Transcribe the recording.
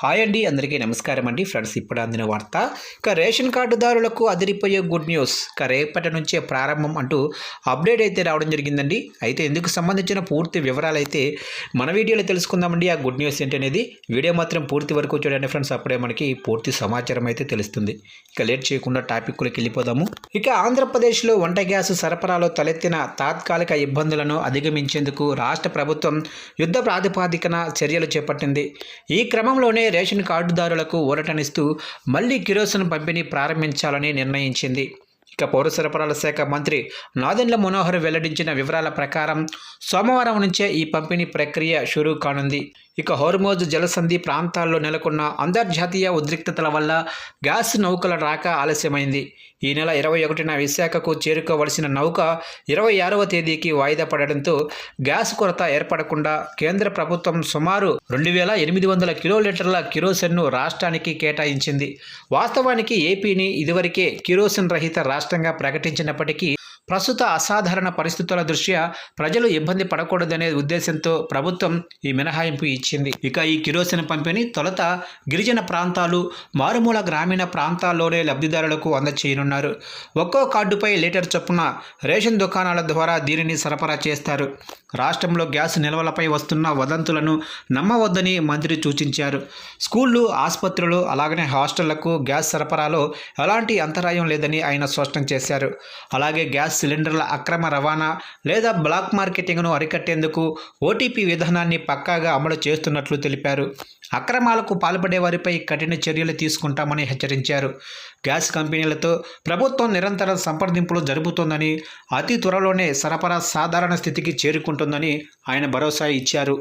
Hi అండి, అందరికీ నమస్కారం అండి. ఫ్రెండ్స్, ఇప్పుడు అందిన వార్త. రేషన్ కార్డుదారులకు అదిరిపోయే గుడ్ న్యూస్. రేపటి నుంచే ప్రారంభం అంటూ అప్డేట్ అయితే రావడం జరిగిందండి. అయితే ఇందుకు సంబంధించిన పూర్తి వివరాలు అయితే మన వీడియోలో తెలుసుకుందామండి. ఆ గుడ్ న్యూస్ ఏంటనేది వీడియో మాత్రం పూర్తి వరకు చూడండి ఫ్రెండ్స్. అప్పుడే మనకి పూర్తి సమాచారం అయితే తెలుస్తుంది. లేట్ చేయకుండా టాపిక్లోకి వెళ్ళిపోదాము. ఆంధ్రప్రదేశ్లో వంట గ్యాస్ సరఫరాలో తలెత్తిన తాత్కాలిక ఇబ్బందులను అధిగమించేందుకు రాష్ట్ర ప్రభుత్వం యుద్ధ ప్రాతిపదికన చర్యలు చేపట్టింది. ఈ క్రమంలోనే రేషన్ కార్డుదారులకు ఊరటనిస్తూ మళ్లీ కిరోసిన్ పంపిణీ ప్రారంభించాలని నిర్ణయించింది. పౌర సరఫరాల శాఖ మంత్రి నాదెండ్ల మనోహర్ వెల్లడించిన వివరాల ప్రకారం సోమవారం నుంచే ఈ పంపిణీ ప్రక్రియ షురూ కానుంది. హోర్మోజ్ జలసంధి ప్రాంతాల్లో నెలకొన్న అంతర్జాతీయ ఉద్రిక్తతల వల్ల గ్యాస్ నౌకల రాక ఆలస్యమైంది. ఈ నెల 21న విశాఖకు చేరుకోవలసిన నౌక 26వ తేదీకి వాయిదా పడడంతో గ్యాస్ కొరత ఏర్పడకుండా కేంద్ర ప్రభుత్వం సుమారు 2800 కిలోలీటర్ల కిరోసిన్ను రాష్ట్రానికి కేటాయించింది. వాస్తవానికి ఏపీని ఇదివరకే కిరోసిన్ రహిత రాష్ట్రంగా ప్రకటించినప్పటికీ ప్రస్తుత అసాధారణ పరిస్థితుల దృష్ట్యా ప్రజలు ఇబ్బంది పడకూడదనే ఉద్దేశంతో ప్రభుత్వం ఈ మినహాయింపు ఇచ్చింది. ఈ కిరోసిన్ పంపిణీ తొలుత గిరిజన ప్రాంతాలు, మారుమూల గ్రామీణ ప్రాంతాల్లోనే లబ్ధిదారులకు అందచేయనున్నారు. ఒక్కో కార్డుపై లీటర్ చొప్పున రేషన్ దుకాణాల ద్వారా దీనిని సరఫరా చేస్తారు. రాష్ట్రంలో గ్యాస్ నిల్వలపై వస్తున్న వదంతులను నమ్మవద్దని మంత్రి సూచించారు. స్కూళ్లు, ఆసుపత్రులు, అలాగనే హాస్టళ్లకు గ్యాస్ సరఫరాలో ఎలాంటి అంతరాయం లేదని ఆయన స్పష్టం చేశారు. అలాగే గ్యాస్ సిలిండర్ల అక్రమ రవాణా లేదా బ్లాక్ మార్కెటింగ్ను అరికట్టేందుకు ఓటీపీ విధానాన్ని పక్కాగా అమలు చేస్తున్నట్లు తెలిపారు. అక్రమాలకు పాల్పడే వారిపై కఠిన చర్యలు తీసుకుంటామని హెచ్చరించారు. గ్యాస్ కంపెనీలతో ప్రభుత్వం నిరంతర సంప్రదింపులు జరుపుతోందని, అతి త్వరలోనే సరఫరా సాధారణ స్థితికి చేరుకుంటుందని ఆయన భరోసా ఇచ్చారు.